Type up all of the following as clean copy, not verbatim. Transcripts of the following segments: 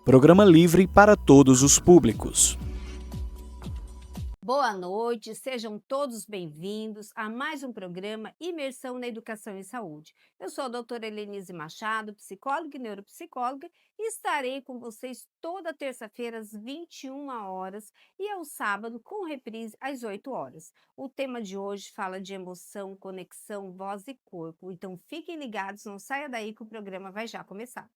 Programa livre para todos os públicos. Boa noite, sejam todos bem-vindos a mais um programa Imersão na Educação e Saúde. Eu sou a doutora Helenise Machado, psicóloga e neuropsicóloga, e estarei com vocês toda terça-feira às 21 horas e ao sábado com reprise às 8 horas. O tema de hoje fala de emoção, conexão, voz e corpo, então fiquem ligados, não saia daí que o programa vai já começar.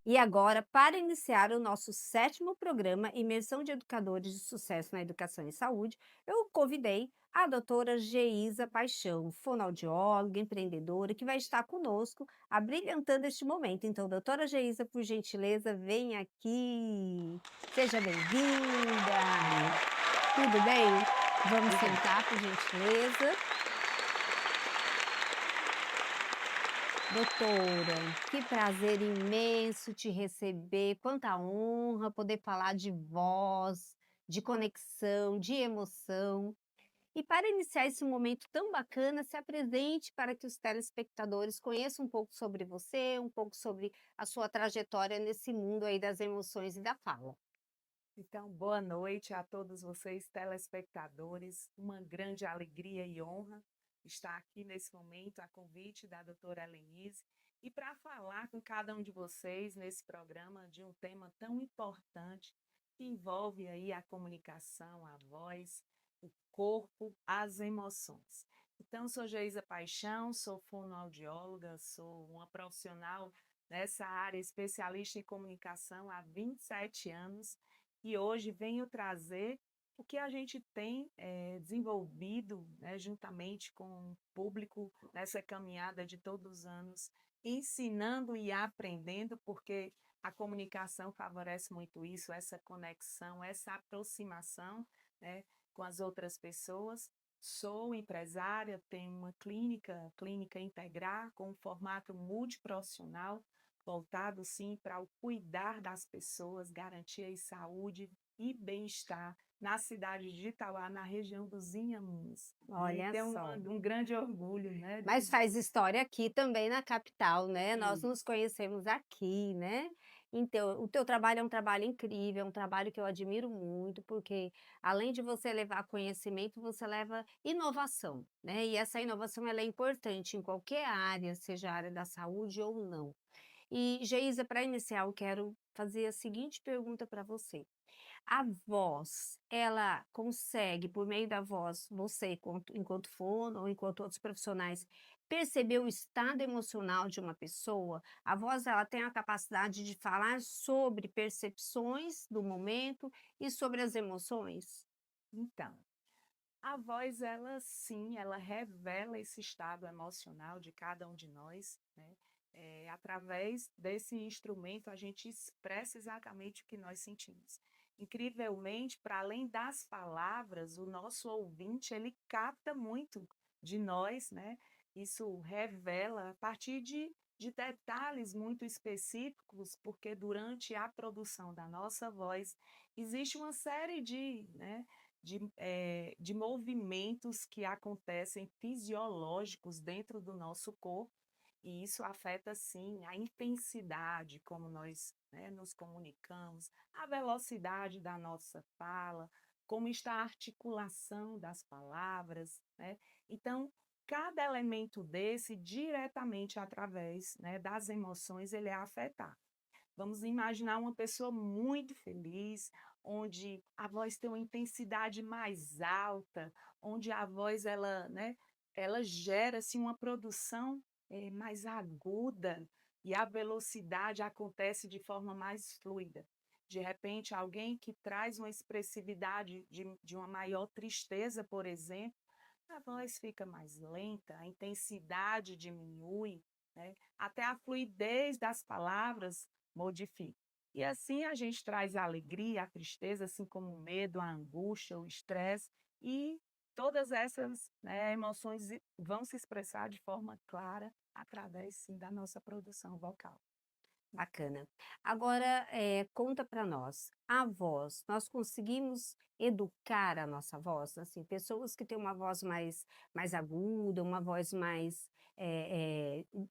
E agora, para iniciar o nosso 7º programa Imersão de Educadores de Sucesso na Educação e Saúde, eu convidei a doutora Geisa Paixão, fonoaudióloga, empreendedora, que vai estar conosco, abrilhantando este momento. Então, doutora Geisa, por gentileza, vem aqui. Seja bem-vinda. Tudo bem? Vamos sentar, por gentileza. Doutora, que prazer imenso te receber, quanta honra poder falar de voz, de conexão, de emoção. E para iniciar esse momento tão bacana, se apresente para que os telespectadores conheçam um pouco sobre você, um pouco sobre a sua trajetória nesse mundo aí das emoções e da fala. Então, boa noite a todos vocês, telespectadores. Uma grande alegria e honra estar aqui nesse momento, a convite da doutora Helenise, e para falar com cada um de vocês nesse programa de um tema tão importante que envolve aí a comunicação, a voz, o corpo, as emoções. Então, sou Geisa Paixão, sou fonoaudióloga, sou uma profissional nessa área, especialista em comunicação há 27 anos, e hoje venho trazer o que a gente tem desenvolvido, né, juntamente com o público nessa caminhada de todos os anos, ensinando e aprendendo, porque a comunicação favorece muito isso, essa conexão, essa aproximação, né, com as outras pessoas. Sou empresária, tenho uma clínica Integrar, com um formato multiprofissional, voltado sim para o cuidar das pessoas, garantir a saúde e bem-estar na cidade de Itauá, na região dos Inhamuns. Olha E tenho só. um grande orgulho, né? Mas faz história aqui também na capital, né? Nós Sim. nos conhecemos aqui, né? Então, o teu trabalho é um trabalho incrível, é um trabalho que eu admiro muito, porque além de você levar conhecimento, você leva inovação, né? E essa inovação ela é importante em qualquer área, seja a área da saúde ou não. E, Geisa, para iniciar, eu quero fazer a seguinte pergunta para você. A voz, ela consegue, por meio da voz, você, enquanto fono ou enquanto outros profissionais, perceber o estado emocional de uma pessoa? A voz, ela tem a capacidade de falar sobre percepções do momento e sobre as emoções? Então, a voz, ela sim, ela revela esse estado emocional de cada um de nós, né? Através desse instrumento, a gente expressa exatamente o que nós sentimos. Incrivelmente, para além das palavras, o nosso ouvinte, ele capta muito de nós, né? Isso revela a partir de detalhes muito específicos, porque durante a produção da nossa voz, existe uma série de movimentos que acontecem fisiológicos dentro do nosso corpo, e isso afeta, sim, a intensidade como nós, né, nos comunicamos, a velocidade da nossa fala, como está a articulação das palavras, né? Então, cada elemento desse, diretamente através, né, das emoções, ele é afetado. Vamos imaginar uma pessoa muito feliz, onde a voz tem uma intensidade mais alta, onde a voz ela, né, ela gera assim, uma produção mais aguda e a velocidade acontece de forma mais fluida. De repente, alguém que traz uma expressividade de uma maior tristeza, por exemplo, a voz fica mais lenta, a intensidade diminui, né? Até a fluidez das palavras modifica. E assim a gente traz a alegria, a tristeza, assim como o medo, a angústia, o estresse, e todas essas, né, emoções vão se expressar de forma clara através, sim, da nossa produção vocal. Bacana. Agora, conta para nós, a voz, nós conseguimos educar a nossa voz? Assim, pessoas que têm uma voz mais aguda, uma voz mais,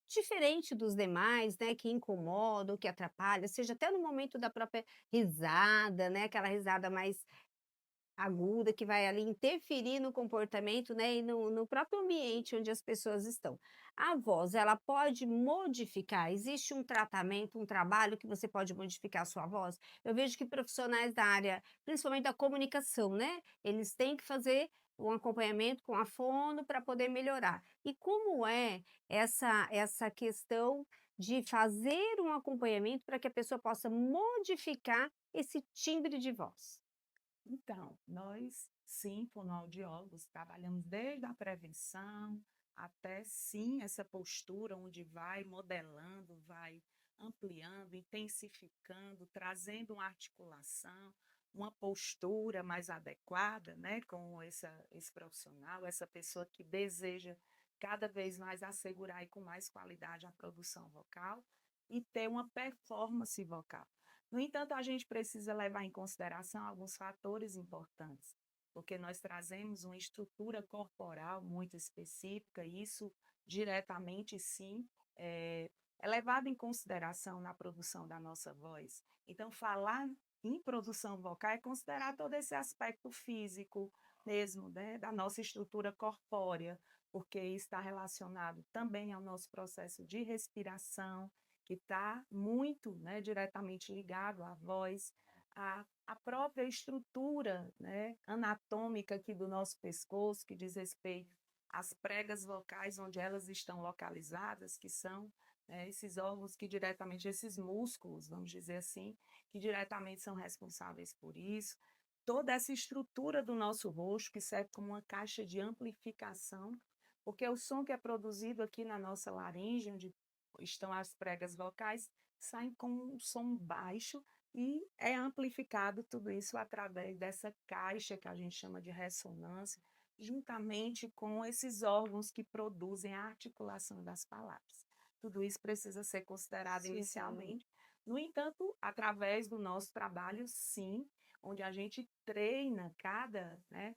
diferente dos demais, né, que incomoda ou que atrapalha, seja até no momento da própria risada, né, aquela risada mais aguda que vai ali interferir no comportamento, né, e no próprio ambiente onde as pessoas estão. A voz, ela pode modificar? Existe um tratamento, um trabalho que você pode modificar a sua voz? Eu vejo que profissionais da área, principalmente da comunicação, né, eles têm que fazer um acompanhamento com a fono para poder melhorar. E como é essa questão de fazer um acompanhamento para que a pessoa possa modificar esse timbre de voz? Então, nós, sim, fonoaudiólogos, trabalhamos desde a prevenção até, sim, essa postura onde vai modelando, vai ampliando, intensificando, trazendo uma articulação, uma postura mais adequada, né, com esse profissional, essa pessoa que deseja cada vez mais assegurar e com mais qualidade a produção vocal e ter uma performance vocal. No entanto, a gente precisa levar em consideração alguns fatores importantes, porque nós trazemos uma estrutura corporal muito específica, e isso diretamente, sim, é, é levado em consideração na produção da nossa voz. Então, falar em produção vocal é considerar todo esse aspecto físico mesmo, né, da nossa estrutura corpórea, porque está relacionado também ao nosso processo de respiração, que está muito, né, diretamente ligado à voz, à própria estrutura, né, anatômica aqui do nosso pescoço, que diz respeito às pregas vocais, onde elas estão localizadas, que são, né, esses órgãos que diretamente, esses músculos, vamos dizer assim, que diretamente são responsáveis por isso. Toda essa estrutura do nosso rosto, que serve como uma caixa de amplificação, porque o som que é produzido aqui na nossa laringe, onde estão as pregas vocais, saem com um som baixo e é amplificado tudo isso através dessa caixa que a gente chama de ressonância, juntamente com esses órgãos que produzem a articulação das palavras. Tudo isso precisa ser considerado Sim. inicialmente. No entanto, através do nosso trabalho, sim, onde a gente treina cada, né,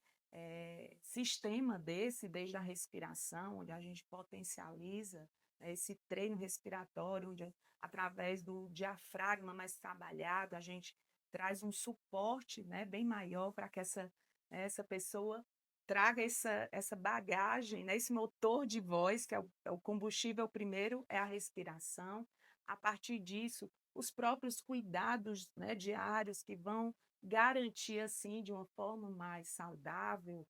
sistema desse, desde a respiração, onde a gente potencializa, né, esse treino respiratório, onde através do diafragma mais trabalhado, a gente traz um suporte, né, bem maior para que essa pessoa traga essa bagagem, né, esse motor de voz, que é o combustível primeiro, é a respiração. A partir disso, os próprios cuidados, né, diários que vão garantir, assim, de uma forma mais saudável,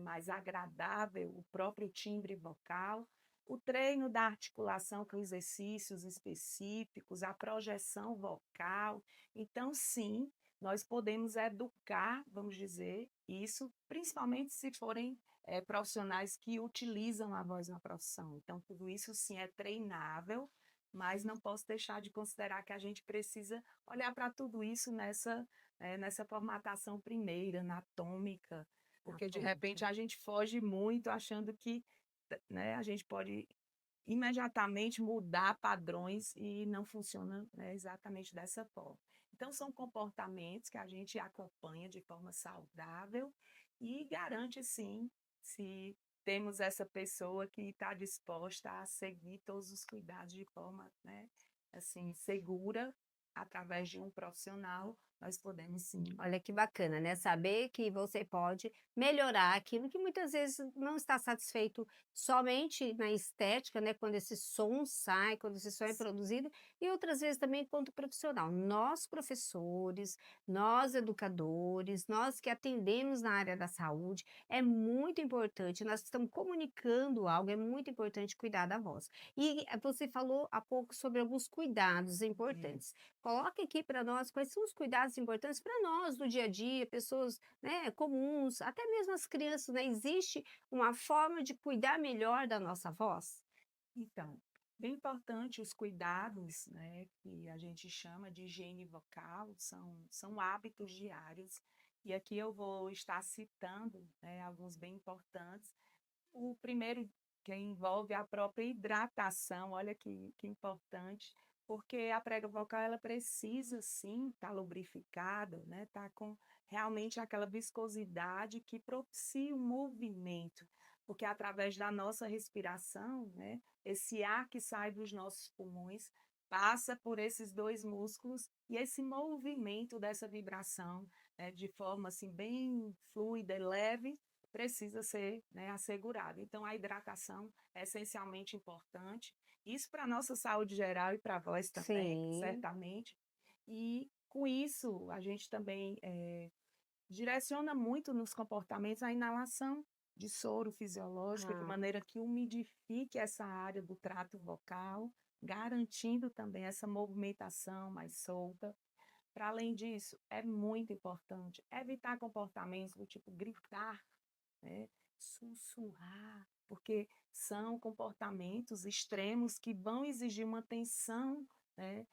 mais agradável, o próprio timbre vocal. O treino da articulação com exercícios específicos, a projeção vocal. Então, sim, nós podemos educar, vamos dizer, isso, principalmente se forem profissionais que utilizam a voz na profissão. Então, tudo isso, sim, é treinável, mas não posso deixar de considerar que a gente precisa olhar para tudo isso nessa formatação primeira, anatômica, porque de repente a gente foge muito achando que, né, a gente pode imediatamente mudar padrões e não funciona, né, exatamente dessa forma. Então, são comportamentos que a gente acompanha de forma saudável e garante, sim, se temos essa pessoa que está disposta a seguir todos os cuidados de forma, né, assim, segura, através de um profissional, nós podemos sim. Olha que bacana, né, saber que você pode melhorar aquilo que muitas vezes não está satisfeito somente na estética, né, quando esse som sai, quando esse som é produzido, e outras vezes também enquanto profissional. Nós professores, nós educadores, nós que atendemos na área da saúde, é muito importante, nós estamos comunicando algo, é muito importante cuidar da voz. E você falou há pouco sobre alguns cuidados importantes. Coloque aqui para nós quais são os cuidados importantes para nós no dia a dia, pessoas, né, comuns, até mesmo as crianças, né? Existe uma forma de cuidar melhor da nossa voz? Então, bem importante os cuidados, né, que a gente chama de higiene vocal, são hábitos diários E aqui eu vou estar citando, né, alguns bem importantes. O primeiro que envolve a própria hidratação, olha que importante, porque a prega vocal ela precisa sim estar lubrificada, né, tá com realmente aquela viscosidade que propicia o movimento, porque através da nossa respiração, né, esse ar que sai dos nossos pulmões passa por esses dois músculos e esse movimento dessa vibração, né, de forma assim bem fluida e leve, precisa ser, né, assegurado. Então, a hidratação é essencialmente importante, isso para a nossa saúde geral e para a voz também, Sim. certamente. E com isso, a gente também direciona muito nos comportamentos a inalação de soro fisiológico, de Ah, maneira que umidifique essa área do trato vocal, garantindo também essa movimentação mais solta. Para além disso, é muito importante evitar comportamentos do tipo gritar, né, sussurrar, porque são comportamentos extremos que vão exigir uma atenção, né,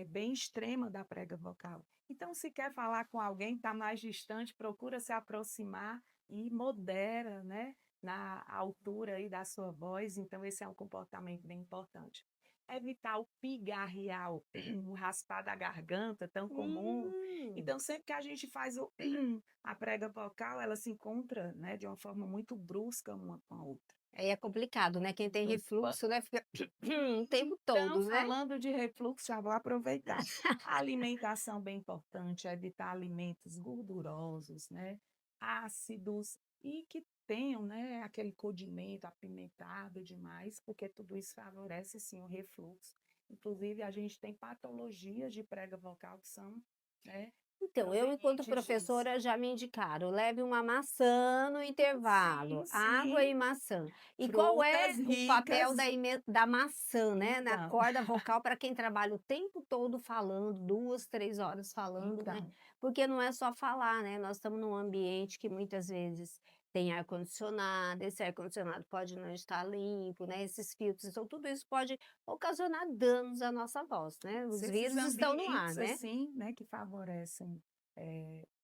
bem extrema da prega vocal. Então, se quer falar com alguém que está mais distante, procura se aproximar e modera, né, na altura aí da sua voz. Então, esse é um comportamento bem importante. Evitar o pigarrear, o raspar da garganta, tão comum. hum. Então, sempre que a gente faz a prega vocal, ela se encontra, né, de uma forma muito brusca uma com a outra. Aí é complicado, né, quem tem Opa. refluxo, né, fica o tempo Então, todo, né. falando de refluxo, já vou aproveitar. A alimentação bem importante, é evitar alimentos gordurosos, né, ácidos e que tenham, né, aquele condimento apimentado demais, porque tudo isso favorece sim o refluxo. Inclusive, a gente tem patologias de prega vocal que são, né, Então, eu enquanto provenientes disso. professora já me indicaram, leve uma maçã no Sim, intervalo, água e sim. maçã. E qual é Frutas o papel ricas. da maçã, né, na Então, corda vocal para quem trabalha o tempo todo falando, 2, 3 horas falando, né, então, porque não é só falar, né, nós estamos num ambiente que muitas vezes tem ar-condicionado, esse ar-condicionado pode não estar limpo, né, esses filtros, então tudo isso pode ocasionar danos à nossa voz, né, os esses vírus estão no ar, ambientes, né. assim, né, que favorecem,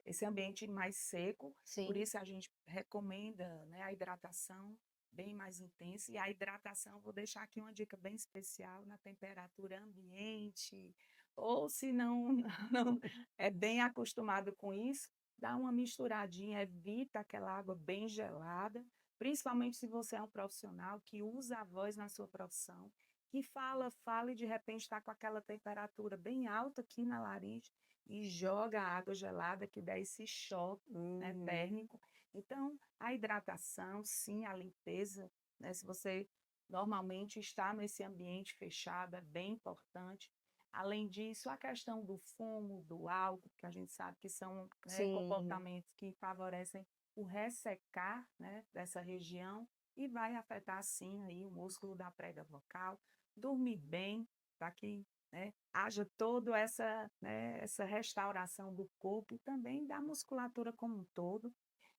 esse ambiente mais seco, por Sim. isso a gente recomenda, né, a hidratação bem mais intensa, e a hidratação, vou deixar aqui uma dica bem especial, na temperatura ambiente, ou se não não é bem acostumado com isso, dá uma misturadinha, evita aquela água bem gelada, principalmente se você é um profissional que usa a voz na sua profissão, que fala, fala e de repente está com aquela temperatura bem alta aqui na laringe e joga a água gelada que dá esse choque, né, Uhum. térmico. Então, a hidratação, sim, a limpeza, né, se você normalmente está nesse ambiente fechado, é bem importante. Além disso, a questão do fumo, do álcool, que a gente sabe que são, né, Sim. comportamentos que favorecem o ressecar, né, dessa região e vai afetar sim aí o músculo da prega vocal. Dormir bem, para que, né, haja toda essa, né, essa restauração do corpo e também da musculatura como um todo.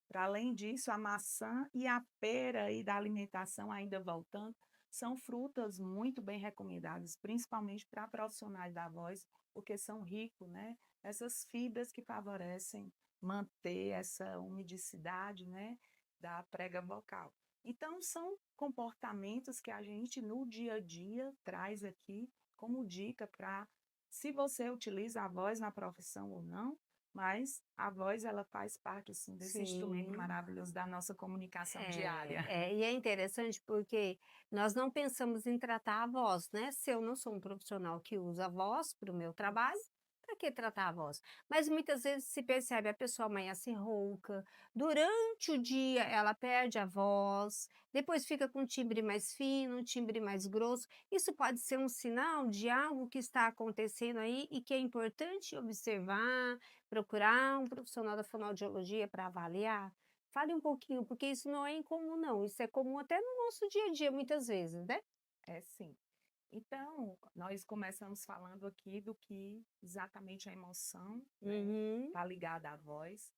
Para além disso, a maçã e a pera aí da alimentação, ainda voltando, são frutas muito bem recomendadas, principalmente para profissionais da voz, porque são ricos, né, essas fibras que favorecem manter essa umidicidade, né, da prega vocal. Então, são comportamentos que a gente no dia a dia traz aqui como dica para, se você utiliza a voz na profissão ou não, mas a voz ela faz parte, assim, desse instrumento Sim. maravilhoso da nossa comunicação diária. E é interessante porque nós não pensamos em tratar a voz, né, se eu não sou um profissional que usa a voz para o meu trabalho, para que tratar a voz? Mas muitas vezes se percebe a pessoa amanhece rouca, durante o dia ela perde a voz, depois fica com um timbre mais fino, um timbre mais grosso, isso pode ser um sinal de algo que está acontecendo aí e que é importante observar, procurar um profissional da fonoaudiologia para avaliar? Fale um pouquinho, porque isso não é incomum não, isso é comum até no nosso dia a dia muitas vezes, né? É sim. Então, nós começamos falando aqui do que exatamente a emoção, né, Uhum. está ligada à voz,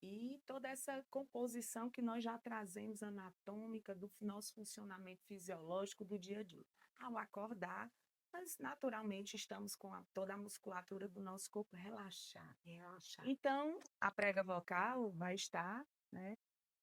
e toda essa composição que nós já trazemos anatômica do nosso funcionamento fisiológico do dia a dia. Ao acordar, mas naturalmente estamos com toda a musculatura do nosso corpo relaxada. Relaxar. Então, a prega vocal vai estar, né,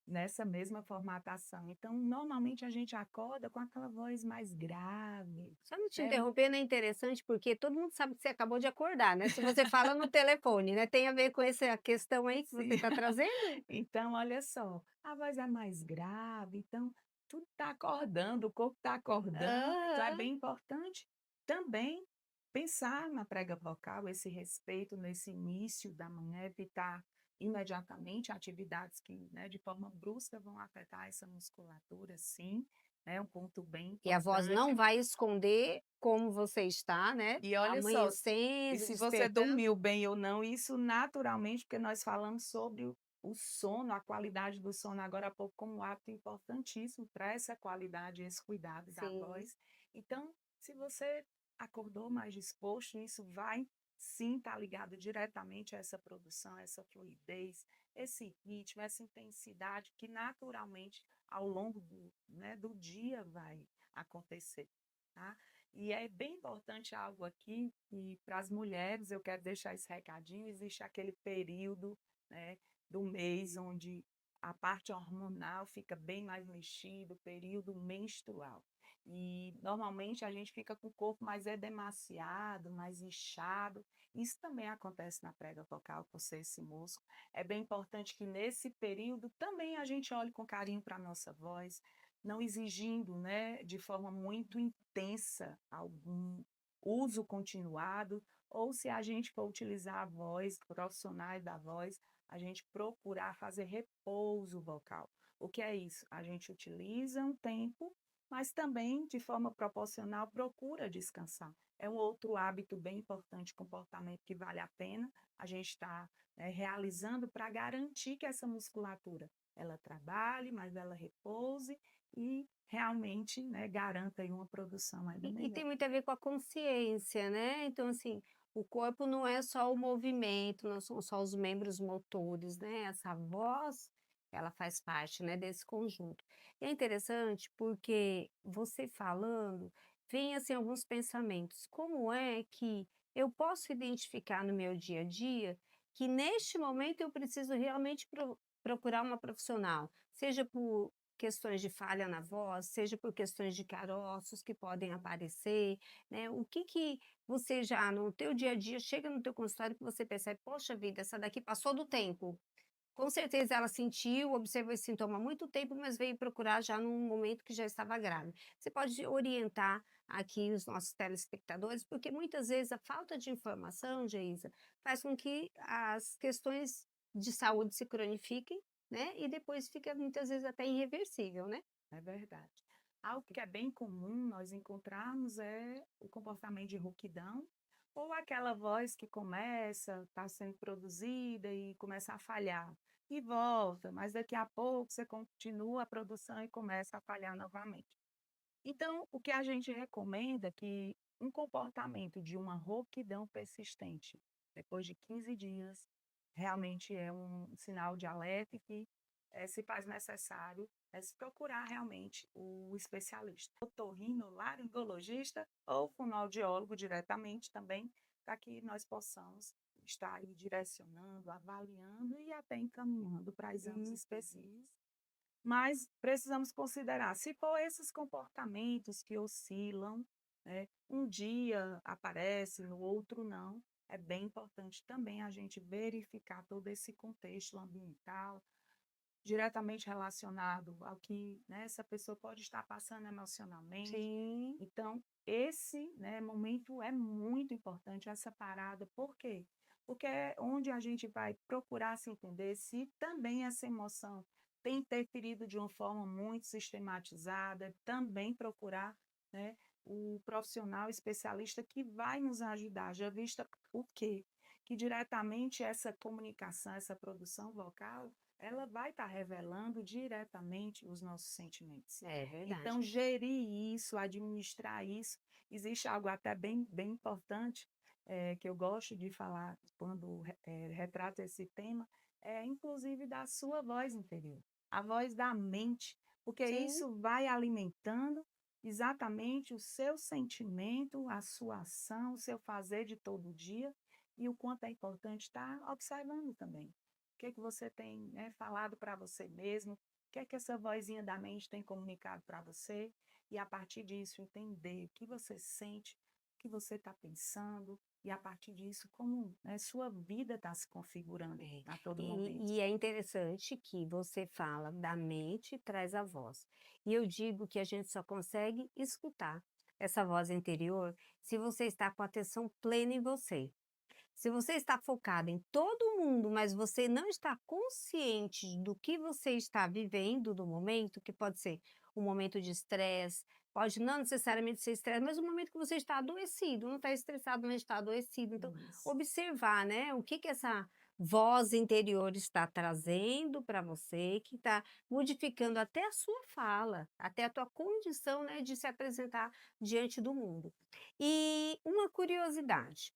nessa mesma formatação. Então, normalmente a gente acorda com aquela voz mais grave, Só não te né? interrompendo, é interessante porque todo mundo sabe que você acabou de acordar, né, se você fala no telefone, né, tem a ver com essa questão aí que você Sim. está trazendo? Então, olha só, a voz é mais grave, então tudo está acordando, o corpo está acordando, então é Aham. bem importante também pensar na prega vocal, esse respeito nesse início da manhã, evitar imediatamente atividades que, né, de forma brusca vão afetar essa musculatura, sim, é um ponto bem E a voz não importante. vai esconder como você está, né, E olha só, e amanhecendo, se você despertando. dormiu bem ou não, isso naturalmente, porque nós falamos sobre o sono, a qualidade do sono agora há pouco, como um hábito importantíssimo para essa qualidade, esse cuidado da Sim. voz. Então, se você acordou mais disposto, isso vai sim estar ligado diretamente a essa produção, essa fluidez, esse ritmo, essa intensidade que naturalmente ao longo do, né, do dia vai acontecer, tá? E é bem importante algo aqui, e para as mulheres eu quero deixar esse recadinho, existe aquele período, né, do mês onde a parte hormonal fica bem mais mexida, o período menstrual. E normalmente a gente fica com o corpo mais edemaciado, mais inchado. Isso também acontece na prega vocal, por ser esse músculo. É bem importante que nesse período também a gente olhe com carinho para a nossa voz, não exigindo, né, de forma muito intensa algum uso continuado, ou se a gente for utilizar a voz, profissionais da voz, a gente procurar fazer repouso vocal. O que é isso? A gente utiliza um tempo, mas também, de forma proporcional, procura descansar. É um outro hábito bem importante, comportamento que vale a pena a gente estar, né, realizando para garantir que essa musculatura ela trabalhe, mas ela repouse e realmente, né, garanta aí uma produção ainda E melhor. tem muito a ver com a consciência, né, então assim, o corpo não é só o movimento, não são só os membros motores, né, essa voz, ela faz parte, né, desse conjunto. E é interessante porque você falando, vem assim alguns pensamentos, como é que eu posso identificar no meu dia a dia, que neste momento eu preciso realmente procurar uma profissional, seja por questões de falha na voz, seja por questões de caroços que podem aparecer, né, o que que você já no teu dia a dia chega no teu consultório que você percebe: "Poxa vida, essa daqui passou do tempo". Com certeza ela sentiu, observou esse sintoma há muito tempo, mas veio procurar já num momento que já estava grávida. Você pode orientar aqui os nossos telespectadores, porque muitas vezes a falta de informação, Geisa, faz com que as questões de saúde se cronifiquem, né, e depois fica muitas vezes até irreversível, né. É verdade. Algo que é bem comum nós encontrarmos é o comportamento de rouquidão, ou aquela voz que começa, está sendo produzida e começa a falhar, e volta, mas daqui a pouco você continua a produção e começa a falhar novamente. Então, o que a gente recomenda é que um comportamento de uma rouquidão persistente, depois de 15 dias, realmente é um sinal de alerta e que se faz necessário se procurar realmente o especialista, otorrinolaringologista ou fonoaudiólogo diretamente também, para que nós possamos estar aí direcionando, avaliando e até encaminhando para exames específicos. Mas precisamos considerar, se for esses comportamentos que oscilam, né, um dia aparece, no outro não, é bem importante também a gente verificar todo esse contexto ambiental, diretamente relacionado ao que, né, essa pessoa pode estar passando emocionalmente. Sim. Então, esse, né, momento é muito importante, essa parada. Por quê? Porque é onde a gente vai procurar se entender se também essa emoção tem interferido de uma forma muito sistematizada, também procurar, né, o profissional especialista que vai nos ajudar, já vista o quê? Que diretamente essa comunicação, essa produção vocal, ela vai estar revelando diretamente os nossos sentimentos. É verdade. Então, gerir isso, administrar isso, existe algo até bem importante, que eu gosto de falar quando retrato esse tema, é inclusive da sua voz interior, a voz da mente, porque Sim. isso vai alimentando exatamente o seu sentimento, a sua ação, o seu fazer de todo dia e o quanto é importante estar observando também. O que é que você tem, né, falado para você mesmo, o que é que essa vozinha da mente tem comunicado para você, e a partir disso entender o que você sente, o que você está pensando, e a partir disso como, né, sua vida está se configurando É, a todo momento. e é interessante que você fala da mente e traz a voz. E eu digo que a gente só consegue escutar essa voz interior se você está com atenção plena em você. Se você está focado em todo mundo, mas você não está consciente do que você está vivendo no momento, que pode ser um momento de estresse, pode não necessariamente ser estresse, mas um momento que você está adoecido, não está estressado, mas está adoecido. Então, Isso. observar, né, o que que essa voz interior está trazendo para você, que está modificando até a sua fala, até a tua condição, né, de se apresentar diante do mundo. E uma curiosidade,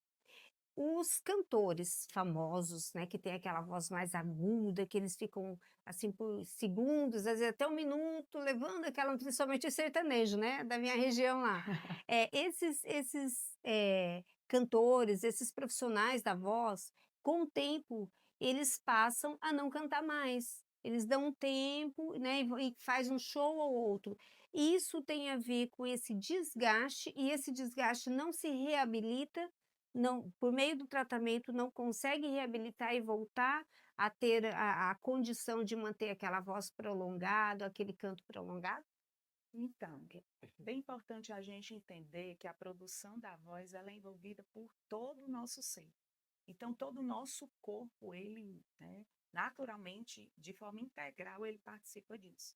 os cantores famosos, né, que tem aquela voz mais aguda, que eles ficam, assim, por segundos, às vezes até 1 minuto, levando aquela principalmente o sertanejo, né, da minha região lá. Esses cantores, esses profissionais da voz, com o tempo, eles passam a não cantar mais. Eles dão um tempo, né, e faz um show ou outro. E isso tem a ver com esse desgaste, e esse desgaste não se reabilita, não, por meio do tratamento não consegue reabilitar e voltar a ter a condição de manter aquela voz prolongada, aquele canto prolongado? Então, é bem importante a gente entender que a produção da voz ela é envolvida por todo o nosso ser. Então, todo o nosso corpo, ele, né, naturalmente, de forma integral, ele participa disso.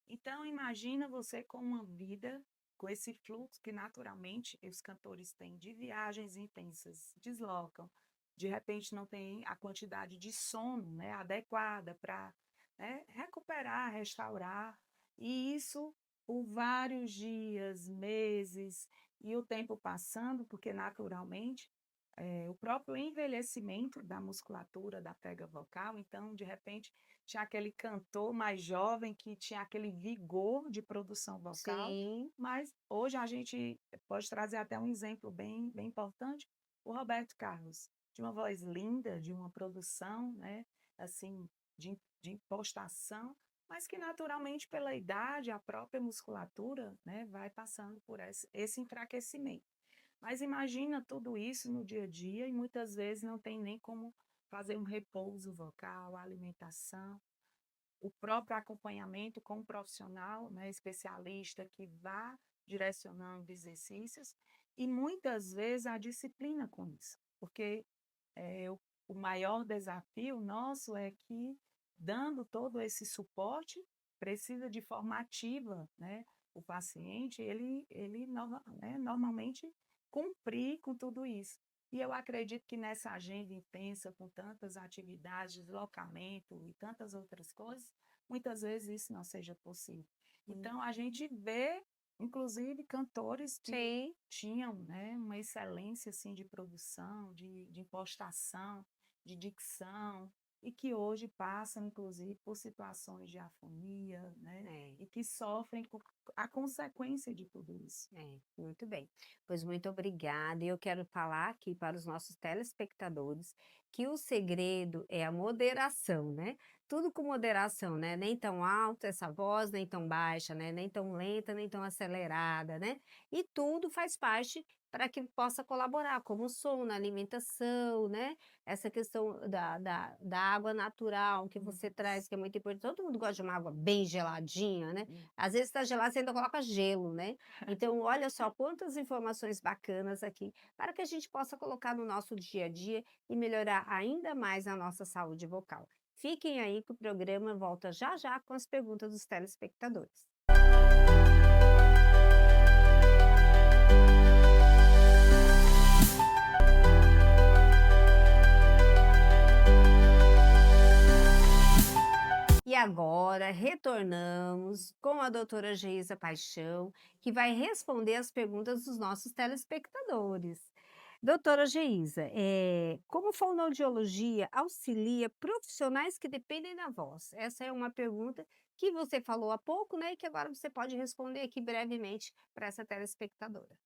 Então, imagina você com uma vida, com esse fluxo que naturalmente os cantores têm de viagens intensas, deslocam, de repente não tem a quantidade de sono, né, adequada para, né, recuperar, restaurar, e isso por vários dias, meses, e o tempo passando, porque naturalmente o próprio envelhecimento da musculatura da pega vocal, então, de repente, tinha aquele cantor mais jovem que tinha aquele vigor de produção vocal, Sim, mas hoje a gente pode trazer até um exemplo bem importante, o Roberto Carlos, de uma voz linda, de uma produção, né, assim, de impostação, mas que naturalmente pela idade, a própria musculatura, né, vai passando por esse enfraquecimento. Mas imagina tudo isso no dia a dia e muitas vezes não tem nem como fazer um repouso vocal, a alimentação, o próprio acompanhamento com um profissional, né, especialista que vá direcionando exercícios e muitas vezes a disciplina com isso, porque o maior desafio nosso é que, dando todo esse suporte, precisa de forma ativa, né? O paciente, né, normalmente cumprir com tudo isso. E eu acredito que nessa agenda intensa, com tantas atividades, deslocamento e tantas outras coisas, muitas vezes isso não seja possível. hum, Então, a gente vê, inclusive, cantores que sim. tinham, né, uma excelência, assim, de produção, de impostação, de dicção, e que hoje passam, inclusive, por situações de afonia, né, É. e que sofrem com a consequência de tudo isso. Muito bem. Pois muito obrigada. E eu quero falar aqui para os nossos telespectadores que o segredo é a moderação, né? Tudo com moderação, né? Nem tão alta essa voz, nem tão baixa, né? Nem tão lenta, nem tão acelerada, né? E tudo faz parte para que possa colaborar, como o som na alimentação, né? Essa questão da água natural que você traz, Isso. que é muito importante. Todo mundo gosta de uma água bem geladinha, né? Hum. Às vezes está gelado, você ainda coloca gelo, né? Então, olha só quantas informações bacanas aqui, para que a gente possa colocar no nosso dia a dia e melhorar ainda mais a nossa saúde vocal. Fiquem aí que o programa volta já já com as perguntas dos telespectadores. E agora retornamos com a doutora Geisa Paixão, que vai responder as perguntas dos nossos telespectadores. Doutora Geisa, como fonoaudiologia auxilia profissionais que dependem da voz? Essa é uma pergunta que você falou há pouco, né, e que agora você pode responder aqui brevemente para essa telespectadora.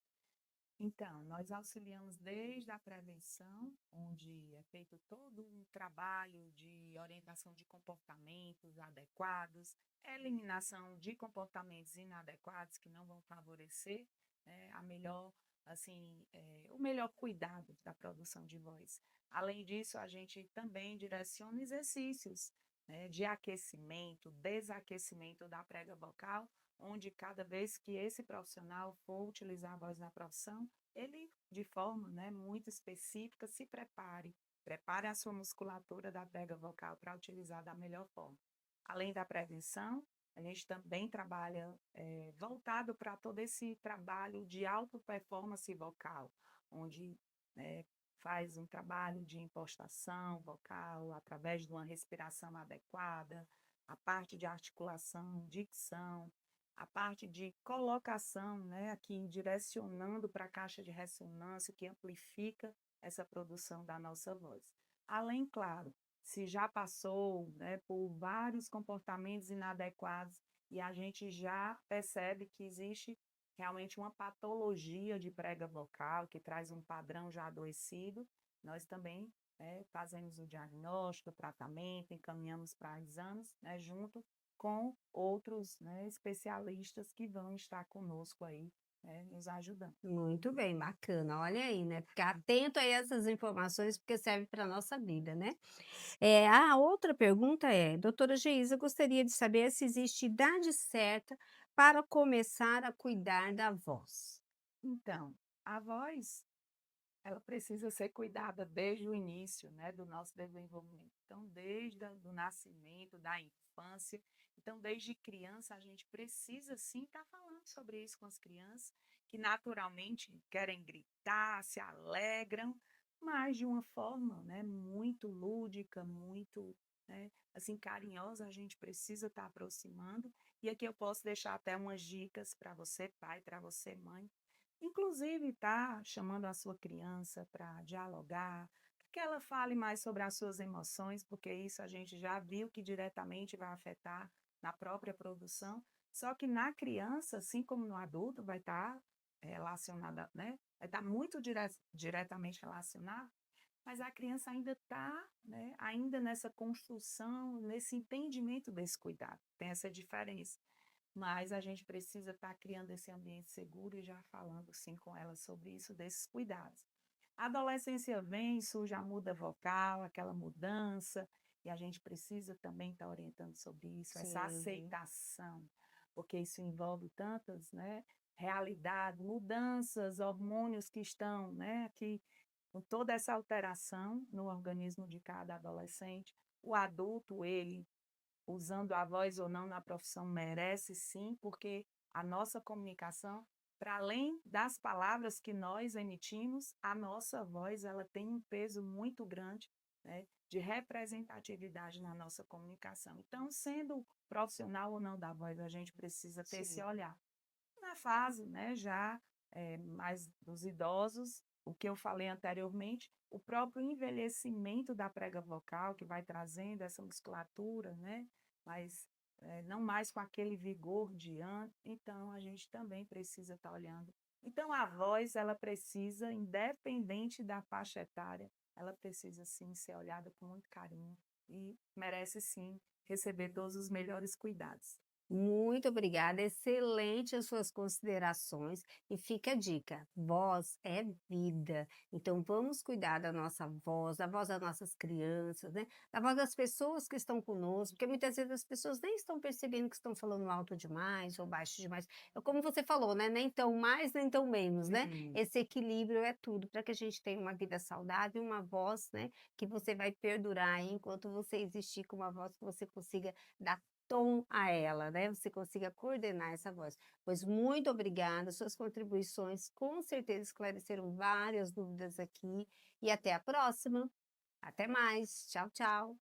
Então, nós auxiliamos desde a prevenção, onde é feito todo um trabalho de orientação de comportamentos adequados, eliminação de comportamentos inadequados que não vão favorecer, né, a melhor, assim, o melhor cuidado da produção de voz. Além disso, a gente também direciona exercícios, né, de aquecimento, desaquecimento da prega vocal, onde cada vez que esse profissional for utilizar a voz na profissão, ele, de forma, né, muito específica, se prepare a sua musculatura da prega vocal para utilizar da melhor forma. Além da prevenção, a gente também trabalha voltado para todo esse trabalho de alta performance vocal, onde faz um trabalho de impostação vocal através de uma respiração adequada, a parte de articulação, dicção, a parte de colocação, né, aqui direcionando para a caixa de ressonância, que amplifica essa produção da nossa voz. Além, claro, se já passou, né, por vários comportamentos inadequados e a gente já percebe que existe realmente uma patologia de prega vocal, que traz um padrão já adoecido, nós também fazemos o diagnóstico, o tratamento, encaminhamos para exames, né, junto com outros, né, especialistas que vão estar conosco aí, né, nos ajudando. Muito bem, bacana. Olha aí, né? Ficar atento a essas informações, porque serve para a nossa vida, né? A outra pergunta é, doutora Geisa, gostaria de saber se existe idade certa para começar a cuidar da voz. Então, a voz, ela precisa ser cuidada desde o início, né, do nosso desenvolvimento. Então, desde o nascimento, da infância. Então, desde criança, a gente precisa sim estar falando sobre isso com as crianças, que naturalmente querem gritar, se alegram, mas de uma forma, né, muito lúdica, muito, né, assim, carinhosa, a gente precisa estar aproximando. E aqui eu posso deixar até umas dicas para você, pai, para você, mãe. Inclusive, tá chamando a sua criança para dialogar, para que ela fale mais sobre as suas emoções, porque isso a gente já viu que diretamente vai afetar na própria produção. Só que na criança, assim como no adulto, vai estar relacionada, né? Vai estar muito diretamente relacionado, mas a criança ainda está, né, ainda nessa construção, nesse entendimento desse cuidado. Tem essa diferença. Mas a gente precisa estar criando esse ambiente seguro e já falando sim com ela sobre isso, desses cuidados. A adolescência vem, surge a muda vocal, aquela mudança, e a gente precisa também estar orientando sobre isso, essa Sim. aceitação, porque isso envolve tantas, né, realidades, mudanças, hormônios que estão, né, aqui com toda essa alteração no organismo de cada adolescente. O adulto, ele usando a voz ou não na profissão, merece sim, porque a nossa comunicação, para além das palavras que nós emitimos, a nossa voz ela tem um peso muito grande, né, de representatividade na nossa comunicação. Então, sendo profissional ou não da voz, a gente precisa ter esse Sim. olhar. Na fase, né, já mais dos idosos, o que eu falei anteriormente, o próprio envelhecimento da prega vocal, que vai trazendo essa musculatura, né, mas não mais com aquele vigor de antes, então a gente também precisa estar olhando. Então a voz, ela precisa, independente da faixa etária, ela precisa sim ser olhada com muito carinho e merece sim receber todos os melhores cuidados. Muito obrigada, excelente as suas considerações. E fica a dica: voz é vida. Então vamos cuidar da nossa voz, da voz das nossas crianças, né? Da voz das pessoas que estão conosco, porque muitas vezes as pessoas nem estão percebendo que estão falando alto demais ou baixo demais. É como você falou, né? Nem tão mais, nem tão menos, né? Uhum. Esse equilíbrio é tudo para que a gente tenha uma vida saudável, uma voz, né? Que você vai perdurar aí enquanto você existir com uma voz que você consiga dar tom a ela, né, você consiga coordenar essa voz. Pois muito obrigada, suas contribuições com certeza esclareceram várias dúvidas aqui e até a próxima. Até mais. Tchau, tchau.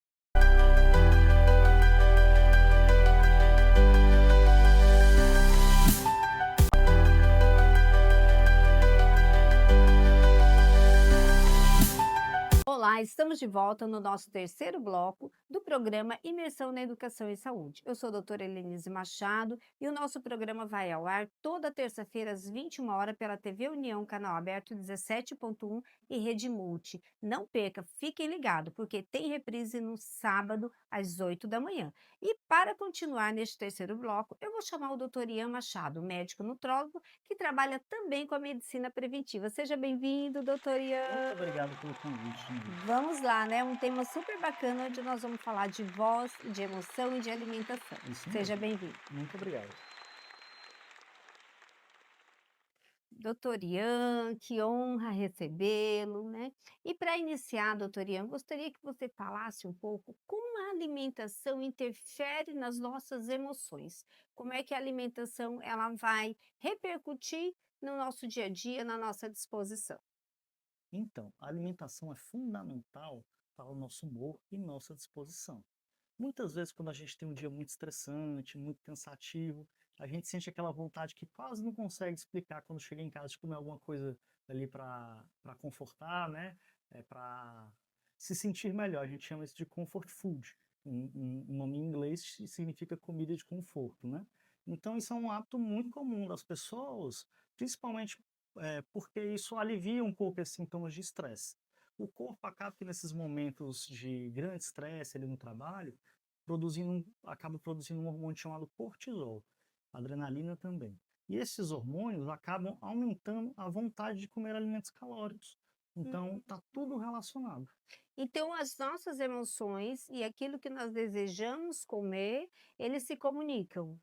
Olá, estamos de volta no nosso terceiro bloco do programa Imersão na Educação e Saúde. Eu sou a doutora Helenise Machado e o nosso programa vai ao ar toda terça-feira às 21 horas pela TV União, canal aberto 17.1 e Rede Multi. Não perca, fiquem ligados, porque tem reprise no sábado às 8 da manhã. E para continuar neste terceiro bloco, eu vou chamar o doutor Ian Machado, médico nutrólogo, que trabalha também com a medicina preventiva. Seja bem-vindo, doutor Muito Ian. obrigado pelo convite de novo. Vamos lá, né? Um tema super bacana onde nós vamos falar de voz, de emoção e de alimentação. Isso Seja mesmo. bem-vindo. Muito obrigado. Doutor Ian, que honra recebê-lo, né? E para iniciar, doutor Ian, gostaria que você falasse um pouco como a alimentação interfere nas nossas emoções. Como é que a alimentação ela vai repercutir no nosso dia a dia, na nossa disposição? Então, a alimentação é fundamental para o nosso humor e nossa disposição. Muitas vezes, quando a gente tem um dia muito estressante, muito cansativo, a gente sente aquela vontade que quase não consegue explicar quando chega em casa de comer alguma coisa ali para confortar, né? Para se sentir melhor. A gente chama isso de comfort food. Um nome em inglês significa comida de conforto, né? Então, isso é um hábito muito comum das pessoas, principalmente porque isso alivia um pouco esses sintomas de estresse. O corpo acaba que nesses momentos de grande estresse ali no trabalho, acaba produzindo um hormônio chamado cortisol, adrenalina também. E esses hormônios acabam aumentando a vontade de comer alimentos calóricos. Então, está tudo relacionado. Então, as nossas emoções e aquilo que nós desejamos comer, eles se comunicam.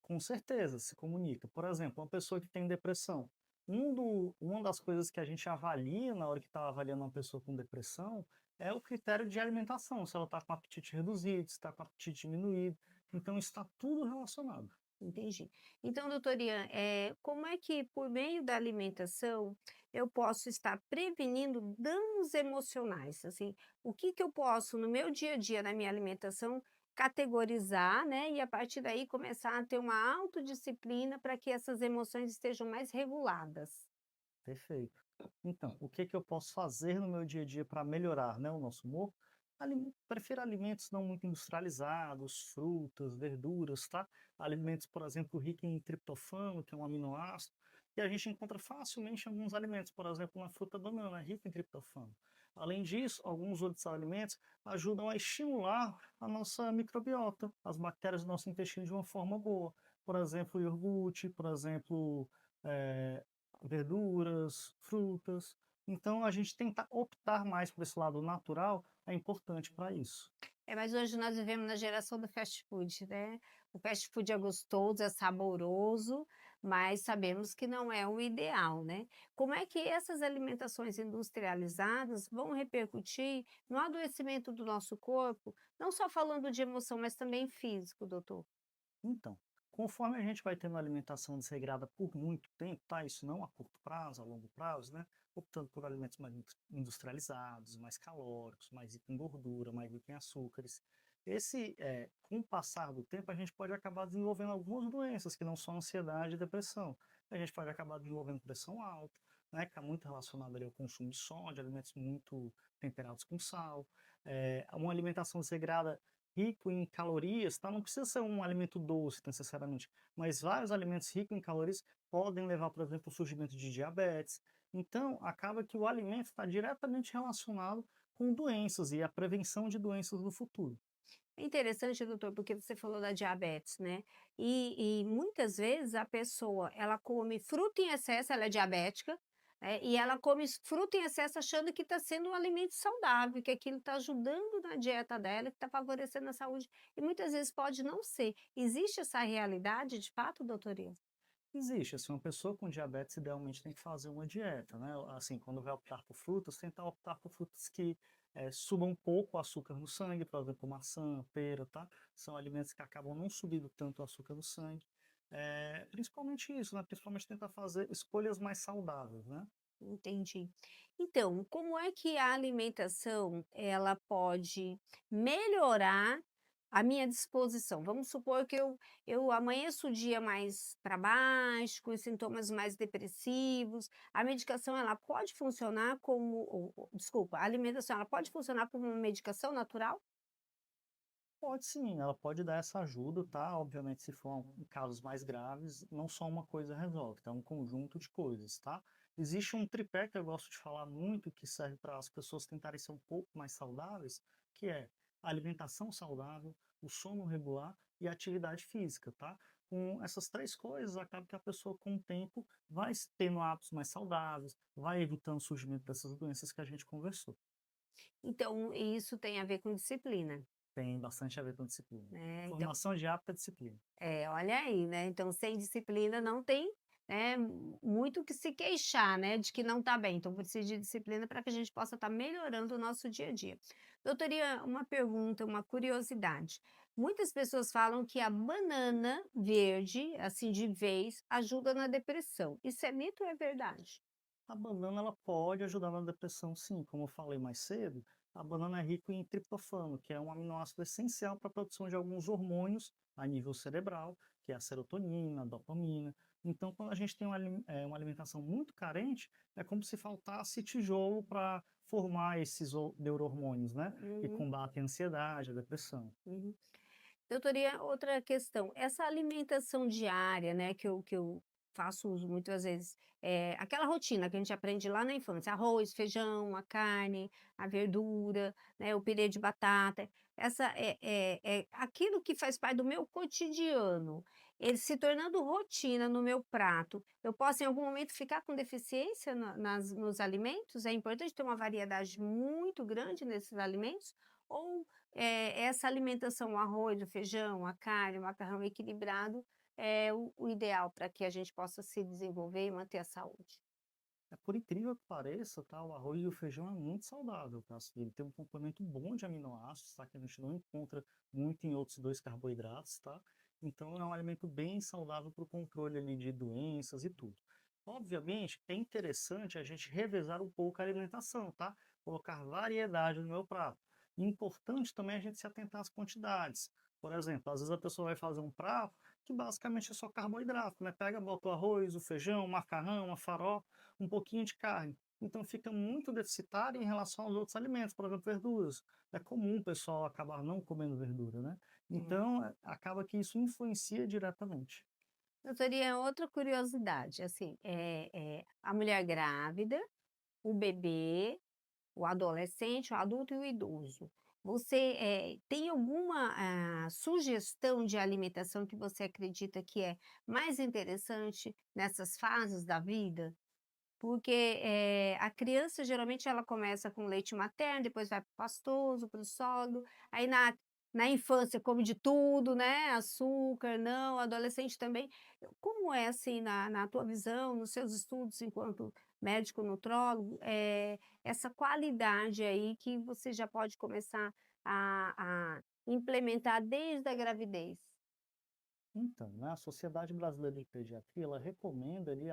Com certeza, se comunica. Por exemplo, uma pessoa que tem depressão. Uma das coisas que a gente avalia na hora que está avaliando uma pessoa com depressão é o critério de alimentação, se ela está com apetite reduzido, se está com apetite diminuído. Então, está tudo relacionado. Entendi. Então, doutor Ian, como é que por meio da alimentação eu posso estar prevenindo danos emocionais? Assim, o que que eu posso no meu dia a dia, na minha alimentação, categorizar, né? E a partir daí começar a ter uma autodisciplina para que essas emoções estejam mais reguladas. Perfeito. Então, o que que eu posso fazer no meu dia a dia para melhorar, né, o nosso humor? Prefiro alimentos não muito industrializados, frutas, verduras, tá? Alimentos, por exemplo, ricos em triptofano, que é um aminoácido, que a gente encontra facilmente em alguns alimentos, por exemplo, na fruta banana, é rica em triptofano. Além disso, alguns outros alimentos ajudam a estimular a nossa microbiota, as bactérias do nosso intestino de uma forma boa. Por exemplo, iogurte, por exemplo, eh, verduras, frutas. Então, a gente tentar optar mais por esse lado natural é importante para isso. Mas hoje nós vivemos na geração do fast food, né? O fast food é gostoso, é saboroso, mas sabemos que não é o ideal, né? Como é que essas alimentações industrializadas vão repercutir no adoecimento do nosso corpo, não só falando de emoção, mas também físico, doutor? Então, conforme a gente vai tendo alimentação desregrada por muito tempo, tá? Isso não a curto prazo, a longo prazo, né? Optando por alimentos mais industrializados, mais calóricos, mais ricos em gordura, mais ricos em açúcares. Com o passar do tempo, a gente pode acabar desenvolvendo algumas doenças que não são ansiedade e depressão. A gente pode acabar desenvolvendo pressão alta, né? Que está muito relacionado ali ao consumo de sódio, alimentos muito temperados com sal. Uma alimentação desregrada rico em calorias, tá? Não precisa ser um alimento doce necessariamente, mas vários alimentos ricos em calorias podem levar, por exemplo, ao surgimento de diabetes. Então, acaba que o alimento está diretamente relacionado com doenças e a prevenção de doenças no futuro. É interessante, doutor, porque você falou da diabetes, né? E muitas vezes a pessoa, ela come fruta em excesso, ela é diabética, né? E ela come fruta em excesso achando que está sendo um alimento saudável, que aquilo está ajudando na dieta dela, que está favorecendo a saúde. E muitas vezes pode não ser. Existe essa realidade, de fato, doutoria? Existe, assim, uma pessoa com diabetes idealmente tem que fazer uma dieta, né? Assim, quando vai optar por frutas, tentar optar por frutas que subam um pouco o açúcar no sangue, por exemplo, maçã, pera, tá? São alimentos que acabam não subindo tanto o açúcar no sangue. Principalmente isso, né? Principalmente tentar fazer escolhas mais saudáveis, né? Entendi. Então, como é que a alimentação ela pode melhorar a minha disposição. Vamos supor que eu amanheço o dia mais para baixo, com sintomas mais depressivos. A medicação ela pode funcionar como, desculpa, a alimentação ela pode funcionar como uma medicação natural? Pode sim, ela pode dar essa ajuda, tá? Obviamente, se for em casos mais graves, não só uma coisa resolve, tá? É um conjunto de coisas, tá? Existe um tripé que eu gosto de falar muito, que serve para as pessoas tentarem ser um pouco mais saudáveis, que é a alimentação saudável, o sono regular e a atividade física, tá? Com essas três coisas, acaba que a pessoa, com o tempo, vai tendo hábitos mais saudáveis, vai evitando o surgimento dessas doenças que a gente conversou. Então, isso tem a ver com disciplina, Tem bastante a ver com disciplina. né? Então, Formação de hábito é disciplina. olha aí, né? Então, sem disciplina não tem, né, muito o que se queixar, né, de que não está bem. Então, precisa de disciplina para que a gente possa estar melhorando o nosso dia a dia. Doutoria, uma pergunta, uma curiosidade. Muitas pessoas falam que a banana verde, assim de vez, ajuda na depressão. Isso é mito ou é verdade? A banana ela pode ajudar na depressão, sim. Como eu falei mais cedo, a banana é rica em triptofano, que é um aminoácido essencial para a produção de alguns hormônios a nível cerebral, que é a serotonina, a dopamina. Então, quando a gente tem uma alimentação muito carente, é como se faltasse tijolo para formar esses neurohormônios, né? Que Uhum, combatem a ansiedade, a depressão. uhum. Doutoria, outra questão, essa alimentação diária, né, que eu faço uso muitas vezes, aquela rotina que a gente aprende lá na infância, arroz, feijão, a carne, a verdura, né, o purê de batata, essa é aquilo que faz parte do meu cotidiano, ele se tornando rotina no meu prato, eu posso em algum momento ficar com deficiência nos alimentos? É importante ter uma variedade muito grande nesses alimentos? Ou essa alimentação, o arroz, o feijão, a carne, o macarrão equilibrado é o ideal para que a gente possa se desenvolver e manter a saúde. Por incrível que pareça, tá, o arroz e o feijão é muito saudável, tá? Assim, ele tem um complemento bom de aminoácidos, tá? Que a gente não encontra muito em outros dois carboidratos, tá? Então é um alimento bem saudável para o controle ali de doenças e tudo. Obviamente, é interessante a gente revezar um pouco a alimentação, tá? Colocar variedade no meu prato. Importante também a gente se atentar às quantidades. Por exemplo, às vezes a pessoa vai fazer um prato que basicamente é só carboidrato, né? Pega, bota o arroz, o feijão, o macarrão, a farofa, um pouquinho de carne. Então fica muito deficitário em relação aos outros alimentos, por exemplo, verduras. É comum o pessoal acabar não comendo verdura, né? É. Então acaba que isso influencia diretamente. Doutoria, outra curiosidade, assim, a mulher grávida, o bebê, o adolescente, o adulto e o idoso. Você, tem alguma, sugestão de alimentação que você acredita que é mais interessante nessas fases da vida? Porque, a criança geralmente ela começa com leite materno, depois vai para o pastoso, para o sólido, aí na infância come de tudo, né, açúcar, não, adolescente também. Como é assim na tua visão, nos seus estudos enquanto médico nutrólogo, essa qualidade aí que você já pode começar a implementar desde a gravidez? Então, né, a Sociedade Brasileira de Pediatria, ela recomenda ali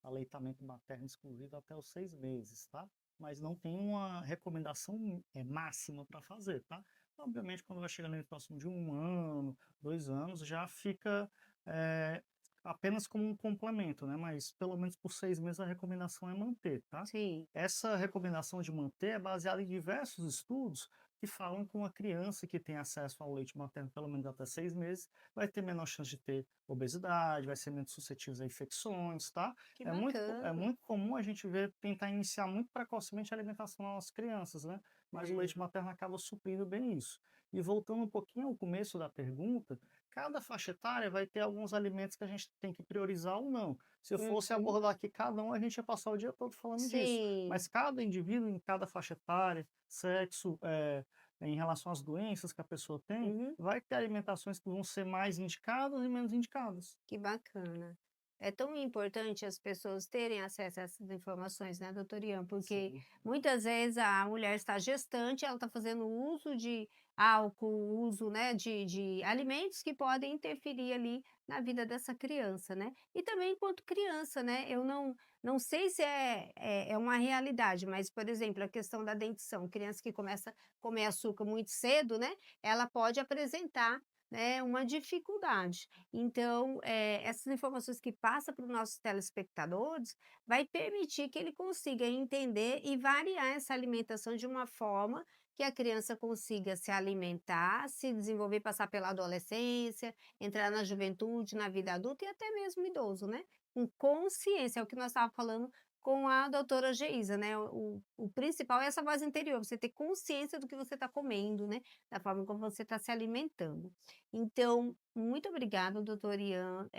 aleitamento materno exclusivo até os 6 meses, tá? Mas não tem uma recomendação máxima para fazer, tá? Obviamente, quando vai chegando ali próximo de 1 ano, 2 anos, já fica é, apenas como um complemento, né? Mas pelo menos por 6 meses a recomendação é manter, tá? Sim. Essa recomendação de manter é baseada em diversos estudos que falam que uma criança que tem acesso ao leite materno pelo menos até 6 meses vai ter menor chance de ter obesidade, vai ser menos suscetível a infecções, tá? Que É bacana. muito comum a gente ver tentar iniciar muito precocemente a alimentação das nossas crianças, né? Mas o É. leite materno acaba suprindo bem isso. E voltando um pouquinho ao começo da pergunta, cada faixa etária vai ter alguns alimentos que a gente tem que priorizar ou não. Se eu fosse Uhum. abordar aqui cada um, a gente ia passar o dia todo falando disso. Sim. Mas cada indivíduo, em cada faixa etária, sexo, em relação às doenças que a pessoa tem, Uhum. vai ter alimentações que vão ser mais indicadas e menos indicadas. Que bacana. É tão importante as pessoas terem acesso a essas informações, né, doutor Ian? Porque Sim. muitas vezes a mulher está gestante, ela está fazendo uso de álcool, uso, né, de alimentos que podem interferir ali na vida dessa criança, né. E também enquanto criança, né, eu não sei se é uma realidade, mas, por exemplo, a questão da dentição, criança que começa a comer açúcar muito cedo, né, ela pode apresentar, né, uma dificuldade. Então, essas informações que passa para os nossos telespectadores, vai permitir que ele consiga entender e variar essa alimentação de uma forma que a criança consiga se alimentar, se desenvolver, passar pela adolescência, entrar na juventude, na vida adulta e até mesmo idoso, né, com consciência, é o que nós estávamos falando com a doutora Geisa, né, o principal é essa voz interior, você ter consciência do que você está comendo, né, da forma como você está se alimentando. Então, muito obrigada, doutor Ian,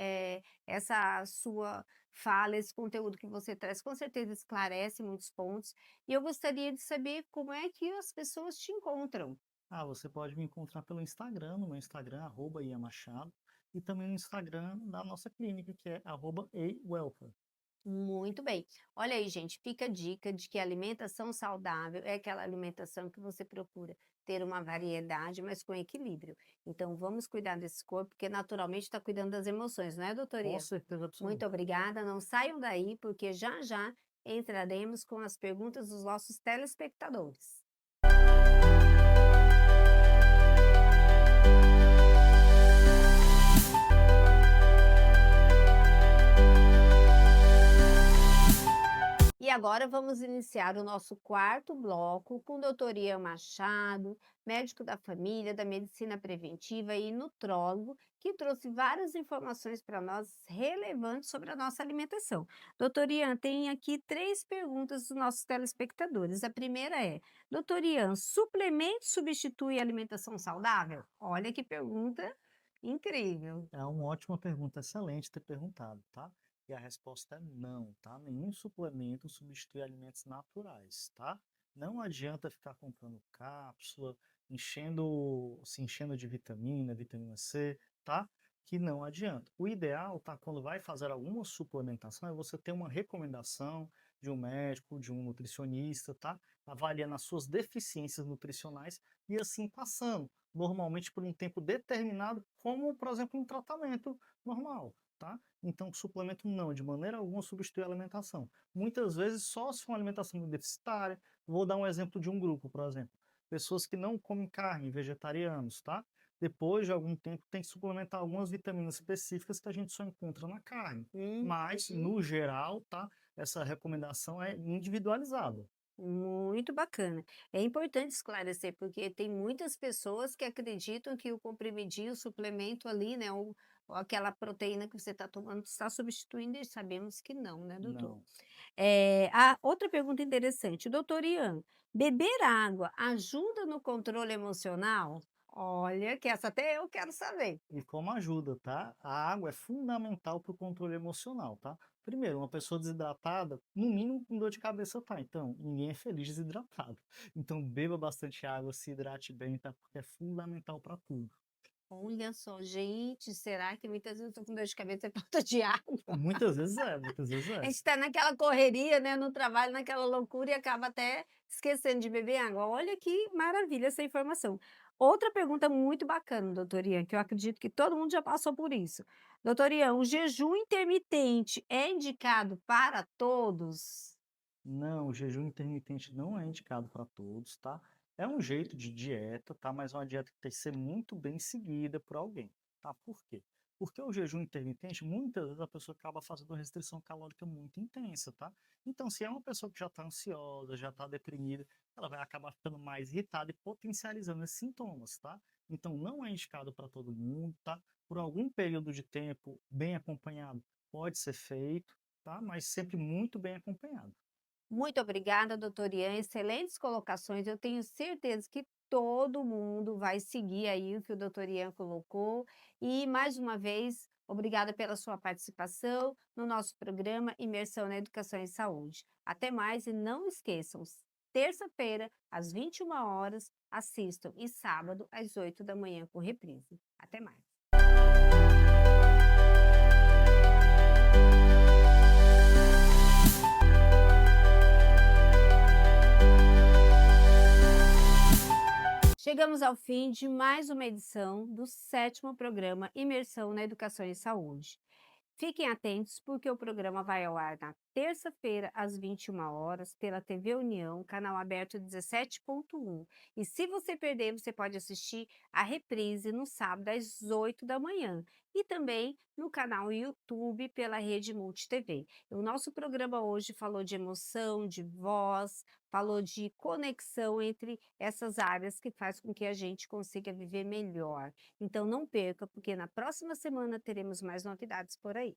essa sua fala, esse conteúdo que você traz, com certeza esclarece muitos pontos, e eu gostaria de saber como é que as pessoas te encontram. Você pode me encontrar pelo Instagram, no meu Instagram, @iamachado, e também no Instagram da nossa clínica, que é @awellcare. Muito bem. Olha aí, gente, fica a dica de que a alimentação saudável é aquela alimentação que você procura ter uma variedade, mas com equilíbrio. Então, vamos cuidar desse corpo, porque naturalmente está cuidando das emoções, não é, Com doutoria? certeza Muito absoluta. obrigada. Não saiam daí, porque já já entraremos com as perguntas dos nossos telespectadores. E agora vamos iniciar o nosso quarto bloco com o doutor Ian Machado, médico da família, da medicina preventiva e nutrólogo, que trouxe várias informações para nós relevantes sobre a nossa alimentação. Doutor Ian, tem aqui 3 perguntas dos nossos telespectadores. A primeira é: doutor Ian, suplemento substitui a alimentação saudável? Olha que pergunta incrível. É uma ótima pergunta, excelente ter perguntado, tá? E a resposta é não, tá? Nenhum suplemento substitui alimentos naturais, tá? Não adianta ficar comprando cápsula, se enchendo de vitamina C, tá? Que não adianta. O ideal, tá? Quando vai fazer alguma suplementação, é você ter uma recomendação de um médico, de um nutricionista, tá? Avaliando as suas deficiências nutricionais e assim passando, normalmente por um tempo determinado, como, por exemplo, um tratamento normal, tá? Então, suplemento não, de maneira alguma substitui a alimentação. Muitas vezes só se for uma alimentação deficitária. Vou dar um exemplo de um grupo, por exemplo. Pessoas que não comem carne, vegetarianos, tá? Depois de algum tempo tem que suplementar algumas vitaminas específicas que a gente só encontra na carne. Mas, no geral, tá? Essa recomendação é individualizada. Muito bacana. É importante esclarecer, porque tem muitas pessoas que acreditam que o comprimidinho, o suplemento ali, né, ou aquela proteína que você está tomando está substituindo e sabemos que não, né, doutor? Não. A outra pergunta interessante, doutor Ian, beber água ajuda no controle emocional? Olha, que essa até eu quero saber. E como ajuda, tá? A água é fundamental para o controle emocional, tá? Primeiro, uma pessoa desidratada, no mínimo com dor de cabeça tá. Então, ninguém é feliz desidratado. Então, beba bastante água, se hidrate bem, tá? Porque é fundamental para tudo. Olha só, gente, será que muitas vezes eu estou com dor de cabeça e falta de água? Muitas vezes é, muitas vezes A é. gente está naquela correria, né, no trabalho, naquela loucura e acaba até esquecendo de beber água. Olha que maravilha essa informação. Outra pergunta muito bacana, doutor Ian, que eu acredito que todo mundo já passou por isso. Doutor Ian, o jejum intermitente é indicado para todos? Não, o jejum intermitente não é indicado para todos, tá? É um jeito de dieta, tá? Mas é uma dieta que tem que ser muito bem seguida por alguém, tá? Por quê? Porque o jejum intermitente, muitas vezes a pessoa acaba fazendo uma restrição calórica muito intensa, tá? Então, se é uma pessoa que já está ansiosa, já está deprimida, ela vai acabar ficando mais irritada e potencializando esses sintomas, tá? Então, não é indicado para todo mundo, tá? Por algum período de tempo, bem acompanhado, pode ser feito, tá? Mas sempre muito bem acompanhado. Muito obrigada, doutor Ian. Excelentes colocações. Eu tenho certeza que todo mundo vai seguir aí o que o doutor Ian colocou. E, mais uma vez, obrigada pela sua participação no nosso programa Imersão na Educação e Saúde. Até mais e não esqueçam, terça-feira, às 21 horas, assistam e sábado, às 8 da manhã, com reprise. Até mais. Chegamos Chegamos ao fim de mais uma edição do 7º programa Imersão na Educação e Saúde. Fiquem atentos porque o programa vai ao ar na terça-feira, às 21 horas, pela TV União, canal aberto 17.1. E se você perder, você pode assistir a reprise no sábado, às 8 da manhã. E também no canal YouTube pela Rede Multi TV. O nosso programa hoje falou de emoção, de voz, falou de conexão entre essas áreas que faz com que a gente consiga viver melhor. Então não perca, porque na próxima semana teremos mais novidades por aí.